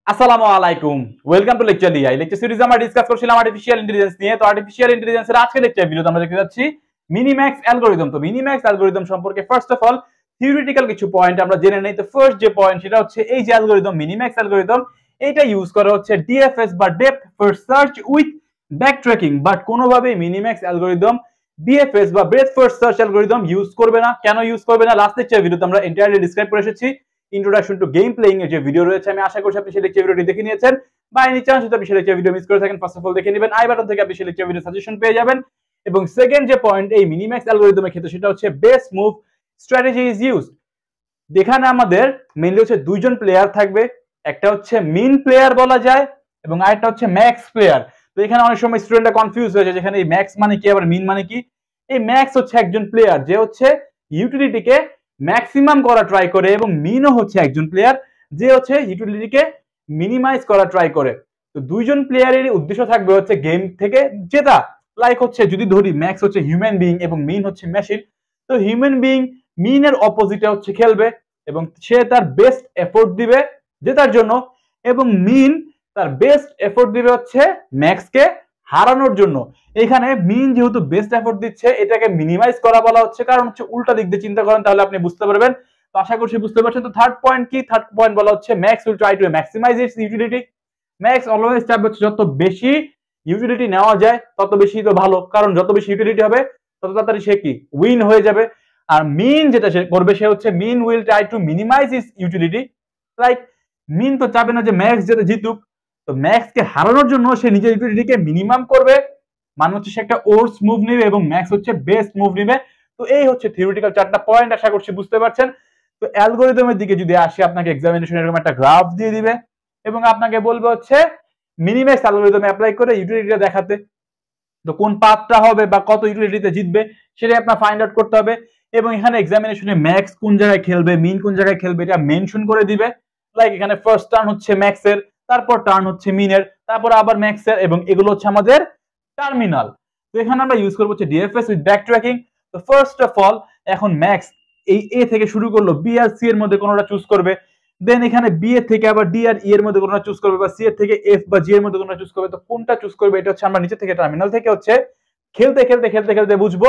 আসসালামু আলাইকুম, welcome to লেকচারলিয়া। এই লেকচার সিরিজে আমরা ডিসকাস করছিলাম আর্টিফিশিয়াল ইন্টেলিজেন্স নিয়ে। তো আর্টিফিশিয়াল ইন্টেলিজেন্সের আজকে লেকচার ভিডিওতে আমরা দেখতে যাচ্ছি মিনিম্যাক্স অ্যালগরিদম। তো মিনিম্যাক্স অ্যালগরিদম সম্পর্কে ফার্স্ট অফ অল থিওরিটিক্যাল কিছু পয়েন্ট আমরা জেনে নেই। তো ফার্স্ট যে পয়েন্ট সেটা হচ্ছে এই যে অ্যালগরিদম মিনিম্যাক্স অ্যালগরিদম, এটা ইউজ করা হচ্ছে ডিএফএস বা depth first search with backtracking. But কোনোভাবেই মিনিম্যাক্স অ্যালগরিদম বিএফএস বা breadth first search algorithm use করবে না। কেন ইউজ করবে না লাস্ট লেকচার ভিডিওতে আমরা এন্টায়ারলি ডিসক্রাইব করে এসেছি। ইন্ট্রোডাকশন টু গেম প্লেইং এর যে ভিডিও রয়েছে, আমি আশা করছি আপনি সেই লেকচার ভিডিওটি দেখে নিয়েছেন। বা এনি চান্স যদি আপনি সেই লেকচার ভিডিও মিস করে থাকেন, ফার্স্ট অফ অল দেখে নেবেন। আই বাটন থেকে আপনি সেই লেকচার ভিডিও সাজেশন পেয়ে যাবেন। এবং সেকেন্ড যে পয়েন্ট এই মিনিম্যাক্স অ্যালগরিদমের ক্ষেত্রে সেটা হচ্ছে best move strategy is used. যেখানে আমাদের মেইনলি হচ্ছে দুইজন প্লেয়ার থাকবে, একটা হচ্ছে মিন প্লেয়ার বলা যায় এবং আরেকটা হচ্ছে ম্যাক্স প্লেয়ার। তো এখানে অনেক সময় স্টুডেন্টরা কনফিউজ হয়েছে যেখানে এই ম্যাক্স মানে কি আবার মিন মানে কি। এই ম্যাক্স হচ্ছে একজন প্লেয়ার যে হচ্ছে ইউটিলিটিকে ম্যাক্সিমাম করা ট্রাই করে, এবং মিনও হচ্ছে একজন প্লেয়ার যে হচ্ছে ইউটিলিটিকে মিনিমাইজ করা ট্রাই করে। তো দুইজন প্লেয়ারের উদ্দেশ্য থাকবে হচ্ছে গেম থেকে জেতা। লাইক হচ্ছে যদি ধরি ম্যাক্স হচ্ছে হিউম্যান বিইং এবং মিন হচ্ছে মেশিন, তো হিউম্যান বিইং মিনের অপোজিটে হচ্ছে খেলবে এবং সে তার বেস্ট এফোর্ট দিবে জেতার জন্য, এবং মিন তার বেস্ট এফোর্ট দিবে হচ্ছে ম্যাক্সকে হারানোর জন্য। এখানে মিন যেহেতু বেস্ট এফোর্ট দিচ্ছে, এটাকে মিনিমাইজ করা বলা হচ্ছে, কারণ হচ্ছে উল্টা দিক দিয়ে চিন্তা করেন তাহলে আপনি বুঝতে পারবেন। তো আশা করছি বুঝতে পারছেন। তো থার্ড পয়েন্ট কি? থার্ড পয়েন্ট বলা হচ্ছে max will try to maximise its utility. Max always চাইবে যত বেশি ইউটিলিটি নেওয়া যায় তত বেশি তো ভালো, কারণ যত বেশি ইউটিলিটি হবে তত তাড়াতাড়ি সে কি উইন হয়ে যাবে। আর মিন যেটা সে করবে সে হচ্ছে mean will try to minimize its utility. Like mean তো চাবে না যে ম্যাক্স যেটা জিতুক, তো ম্যাক্সকে হারানোর জন্য সে নিজের ইউটিলিটিকে মিনিমাম করবে, মানে হচ্ছে সে একটা ওর্স মুভ নেবে এবং ম্যাক্স হচ্ছে বেস্ট মুভ নেবে। তো এই হচ্ছে থিওরিটিক্যাল চারটা পয়েন্ট, আশা করছি বুঝতে পারছেন। তো অ্যালগরিদমের দিকে যদি আসি, আপনাকে এক্সামিনেশন এরকম একটা গ্রাফ দিয়ে দিবে এবং আপনাকে বলবে হচ্ছে মিনিম্যাক্স অ্যালগরিদম অ্যাপ্লাই করে ইউটিলিটিটা দেখাতে। তো কোন পাথটা হবে বা কত ইউটিলিটিতে জিতবে সেটাই আপনার ফাইন্ড আউট করতে হবে। এবং এখানে এক্সামিনেশনে ম্যাক্স কোন জায়গায় খেলবে, মিন কোন জায়গায় খেলবে এটা মেনশন করে দিবে। লাইক এখানে ফার্স্ট টার্ন হচ্ছে ম্যাক্সের, তারপর টার্ন হচ্ছে মিনের, তারপর আবার ম্যাক্সের, এবং এগুলো হচ্ছে আমাদের টার্মিনাল। তো এখানে আমরা ইউজ করবো হচ্ছে ডিএফএস উইথ ব্যাক ট্র্যাকিং। তো ফার্স্ট অফ অল এখন ম্যাক্স এই এ থেকে শুরু করলো, বি আর সি এর মধ্যে কোনোটা চুজ করবে। দেন এখানে বি এর থেকে আবার ডি আর ই এর মধ্যে কোনোটা চুজ করবে, বা সি এর থেকে এফ বা জি এর মধ্যে কোনোটা চুজ করবে। তো কোনটা চুজ করবে এটা হচ্ছে আমরা নিচে থেকে টার্মিনাল থেকে হচ্ছে খেলতে খেলতে খেলতে খেলতে বুঝবো।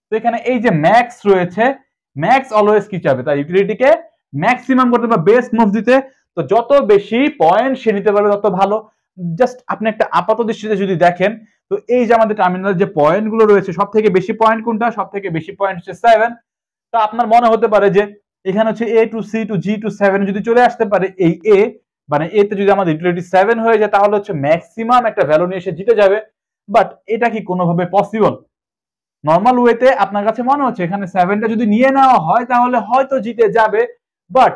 তো এখানে এই যে ম্যাক্স রয়েছে, ম্যাক্স অলওয়েজ কি চাবে তার ইউটিলিটিকে ম্যাক্সিমাম করতে বা বেস্ট মুভ দিতে। তো যত বেশি পয়েন্ট সে নিতে পারবে তত ভালো। জাস্ট আপনি একটা আপাত দৃষ্টিতে যদি দেখেন, তো এই যে আমাদের টার্মিনাল যে পয়েন্ট গুলো রয়েছে সব থেকে বেশি পয়েন্ট কোনটা? সব থেকে বেশি পয়েন্ট হচ্ছে 7। তো আপনার মনে হতে পারে যে এখানে হচ্ছে এ টু সি টু জি টু 7 যদি চলে আসতে পারে, এই এ মানে এ তে যদি আমাদের ইউটিলিটি 7 হয়ে যায় তাহলে হচ্ছে ম্যাক্সিমাম একটা ভ্যালু নিয়ে এসে জিতে যাবে। বাট এটা কি কোনোভাবে পসিবল? নর্মাল ওয়েতে আপনার কাছে মনে হচ্ছে এখানে 7টা যদি নিয়ে নেওয়া হয় তাহলে হয়তো জিতে যাবে, বাট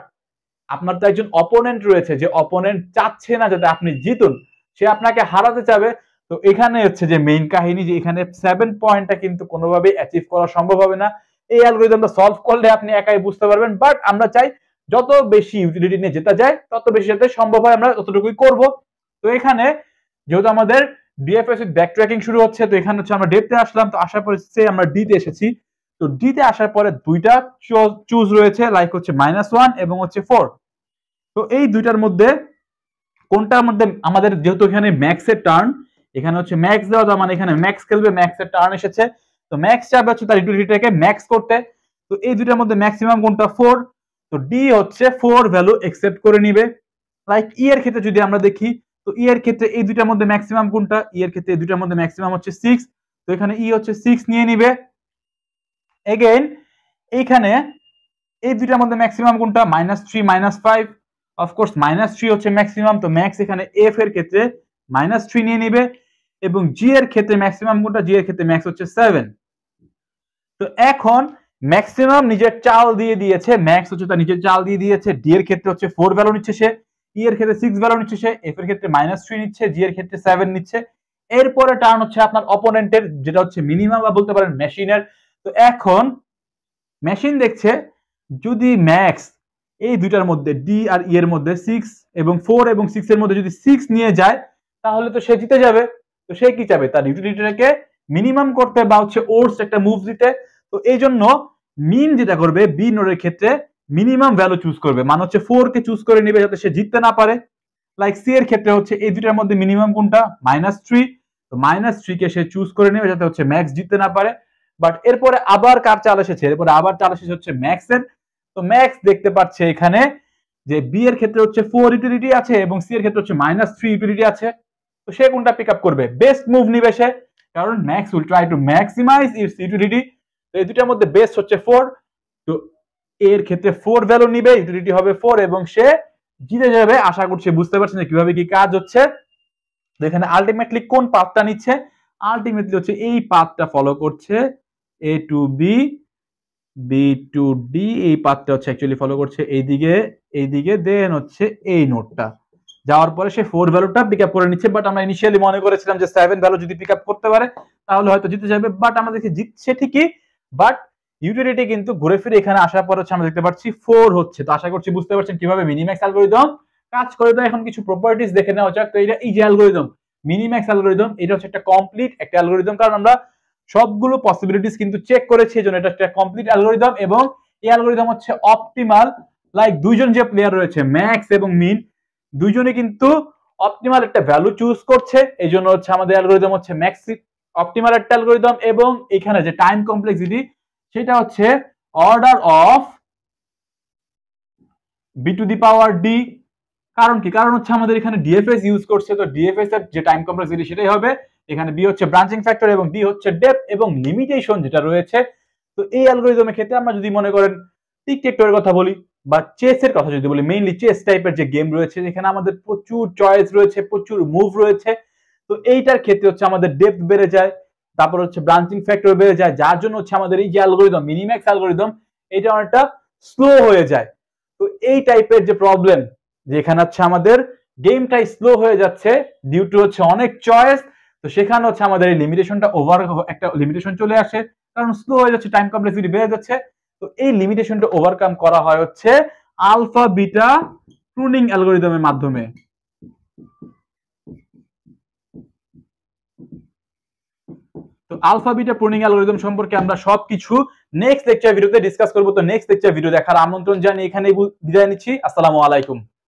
আপনার তো একজন অপোনেন্ট রয়েছে যে অপোনেন্ট চাচ্ছে না যাতে আপনি জিতুন, সে আপনাকে হারাতে চাবে। তো এখানে হচ্ছে যে মেইন কাহিনী, যে এখানে 7 পয়েন্টটা কিন্তু কোনোভাবেই অ্যাচিভ করা সম্ভব হবে না। এই অ্যালগরিদমটা সলভ করলে আপনি একাই বুঝতে পারবেন, বাট আমরা চাই যত বেশি ইউটিলিটি নিয়ে জেতা যায় তত বেশি যাতে সম্ভব হয় আমরা ততটুকুই করব। তো এখানে যেহেতু আমাদের ডিএফএস এর ব্যাক ট্র্যাকিং শুরু হচ্ছে, তো এখানে হচ্ছে আমরা ডেপথে আসলাম, তো আসার পরে আমরা ডি তে এসেছি। তো ডি তে আসার পরে দুইটা চুজ রয়েছে, লাইক হচ্ছে -1 এবং হচ্ছে 4। তো এই দুইটার মধ্যে কোনটার মধ্যে আমাদের, যেহেতু এখানে ম্যাক্সের টার্ন, এখানে হচ্ছে ম্যাক্স দেওয়া, তার মানে এখানে ম্যাক্স খেলবে, ম্যাক্সের টার্ন এসেছে, তো ম্যাক্স চাবে হচ্ছে তার ইউটিলিটিটাকে ম্যাক্স করতে। তো এই দুইটার মধ্যে ম্যাক্সিমাম কোনটা? 4। তো ডি হচ্ছে 4 ভ্যালু একসেপ্ট করে নিবে। লাইক ই এর ক্ষেত্রে যদি আমরা দেখি, তো ই এর ক্ষেত্রে এই দুইটার মধ্যে ম্যাক্সিমাম কোনটা? ই এর ক্ষেত্রে এই দুইটার মধ্যে ম্যাক্সিমাম হচ্ছে 6। তো এখানে ই হচ্ছে 6 নিয়ে নিবে। এগেইন এইখানে এই দুইটার মধ্যে ম্যাক্সিমাম কোনটা? -3 -5। অফকোর্স -3 হচ্ছে ম্যাক্সিমাম, তো ম্যাক্স এখানে এফ এর ক্ষেত্রে -3 নিয়ে নিবে। এবং জি এর ক্ষেত্রে ম্যাক্সিমাম কোনটা? জি এর ক্ষেত্রে ম্যাক্স হচ্ছে 7। তো এখন ম্যাক্সিমাম নিজের চাল দিয়ে দিয়েছে, ম্যাক্স হচ্ছে তার নিজের চাল দিয়ে দিয়েছে। ডি এর ক্ষেত্রে হচ্ছে 4 ভ্যালু নিচ্ছে সে, ই এর ক্ষেত্রে 6 ভ্যালু নিচ্ছে সে, এফ এর ক্ষেত্রে -3 নিচ্ছে, জি এর ক্ষেত্রে 7 নিচ্ছে। এরপরে টার্ন হচ্ছে আপনার অপোনেন্টের, যেটা হচ্ছে মিনিমাম বা বলতে পারেন মেশিনের। তো এখন মেশিন দেখছে যদি ম্যাক্স এই দুইটার মধ্যে ডি আর ই এর মধ্যে 6 এবং 4 এবং 6 এর মধ্যে যদি 6 নিয়ে যায় তাহলে তো সে জিতে যাবে। তো সে কি চাবে? তার ইউটিলিটিটাকে মিনিমাম করতে বা হচ্ছে ওর্স একটা মুভ দিতে। তো এই জন্য মিন যেটা করবে বি নোডের ক্ষেত্রে মিনিমাম ভ্যালু চুজ করবে, মানে হচ্ছে 4 কে চুজ করে নেবে যাতে সে জিততে না পারে। লাইক সি এর ক্ষেত্রে হচ্ছে এই দুটার মধ্যে মিনিমাম কোনটা, -3। তো -3 কে সে চুজ করে নেবে যাতে হচ্ছে ম্যাক্স জিততে না পারে। বাট এরপরে আবার কার চাল এসেছে, এরপরে আবার চাল এসেছে হচ্ছে ম্যাক্স এর। তো ম্যাক্স দেখতে পাচ্ছে এখানে যে বি এর ক্ষেত্রে হচ্ছে 4 ইউটিলিটি আছে এবং সি এর ক্ষেত্রে হচ্ছে -3 ইউটিলিটি আছে। তো সে কোনটা পিক আপ করবে, বেস্ট মুভ নিবে সে, কারণ max will try to maximise its utility. তো এই দুটার মধ্যে বেস্ট হচ্ছে 4। তো এর ক্ষেত্রে 4 ভ্যালু নিবে, ইউটিলিটি হবে 4 এবং সে জিতে যাবে। আশা করছি বুঝতে পারছেন যে কিভাবে কি কাজ হচ্ছে। তো এখানে আলটিমেটলি কোন পাথটা নিচ্ছে, আলটিমেটলি হচ্ছে এই পাথটা ফলো করছে, A to B, B to D, এই পাথটা হচ্ছে অ্যাকচুয়ালি ফলো করছে এইদিকে দেন হচ্ছে এই নোটটা যাওয়ার পরে সে 4 ভ্যালুটা পিক আপ করে নিচ্ছে। বাট আমরা ইনিশিয়ালি মনে করেছিলাম যে 7 ভ্যালু যদি পিক আপ করতে পারে তাহলে হয়তো জিতে যাবে, বাট আমরা দেখি জিতছে ঠিকই, বাট ইউটিলিটি কিন্তু ঘুরে ফিরে এখানে আসার পর হচ্ছে আমরা দেখতে পাচ্ছি 4 হচ্ছে। তো আশা করছি বুঝতে পারছেন কিভাবে মিনিম্যাক্স অ্যালগরিদম কাজ করে। তো এখন কিছু প্রপার্টিজ দেখে নেওয়া যাক। তো এই যে অ্যালগরিদম মিনিম্যাক্স অ্যালগরিদম, এটা হচ্ছে একটা কমপ্লিট একটা অ্যালগরিদম, কারণ আমরা সবগুলো পসিবিলিটিস কিন্তু চেক করেছি, এজন্য এটা একটা কমপ্লিট অ্যালগরিদম। এবং এই অ্যালগরিদম হচ্ছে অপটিমাল, লাইক দুইজন যে প্লেয়ার রয়েছে ম্যাক্স এবং মিন, দুইজনে কিন্তু অপটিমাল একটা ভ্যালু চুজ করছে, এই জন্য হচ্ছে আমাদের অ্যালগরিদম হচ্ছে ম্যাক্সি অপটিমাল একটা অ্যালগরিদম। এবং এখানে যে টাইম কমপ্লেক্সিটি সেটা হচ্ছে order of b to the power d. কারণ কি, কারণ হচ্ছে আমাদের এখানে ডিএফএস ইউজ করছে, তো ডিএফএস এর যে টাইম কমপ্লেক্সিটি সেটাই হবে এখানে। বি হচ্ছে ব্রাঞ্চিং ফ্যাক্টর এবং ডি হচ্ছে ডেপথ এবং লিমিটেশন যেটা রয়েছে। তো এই অ্যালগরিদমের ক্ষেত্রে আমরা যদি মনে করেন টিক-ট্যাক-টোর কথা বলি বা চেসের কথা যদি বলি, মেইনলি চেস টাইপের যে গেম রয়েছে যেখানে আমাদের প্রচুর চয়েস রয়েছে, প্রচুর মুভ রয়েছে, তো এইটার ক্ষেত্রে হচ্ছে আমাদের ডেপথ বেড়ে যায়, তারপর হচ্ছে ব্রাঞ্চিং ফ্যাক্টর বেড়ে যায়, যার জন্য হচ্ছে আমাদের এই যে অ্যালগরিদম মিনিম্যাক্স অ্যালগরিদম এটা অনেকটা স্লো হয়ে যায়। তো এই টাইপের যে প্রবলেম যেখানে হচ্ছে আমাদের গেমটাই স্লো হয়ে যাচ্ছে ডিউ টু হচ্ছে অনেক চয়েস, তো সেখানে হচ্ছে আমাদের এই লিমিটেশনটা একটা লিমিটেশন চলে আসে, কারণ স্লো হয়ে যাচ্ছে, টাইম কমপ্লেক্সিটি বেড়ে যাচ্ছে। তো এই লিমিটেশনটা ওভারকাম করা হয় হচ্ছে আলফা বিটা প্রুনিং অ্যালগরিদমের মাধ্যমে। তো আলফা বিটা প্রুনিং অ্যালগরিদম সম্পর্কে আমরা সবকিছু নেক্সট লেকচার ভিডিওতে ডিসকাস করব। তো নেক্সট লেকচার ভিডিও দেখার আমন্ত্রণ জানিয়ে এখানেই বিদায় নিচ্ছি। আসসালামু আলাইকুম।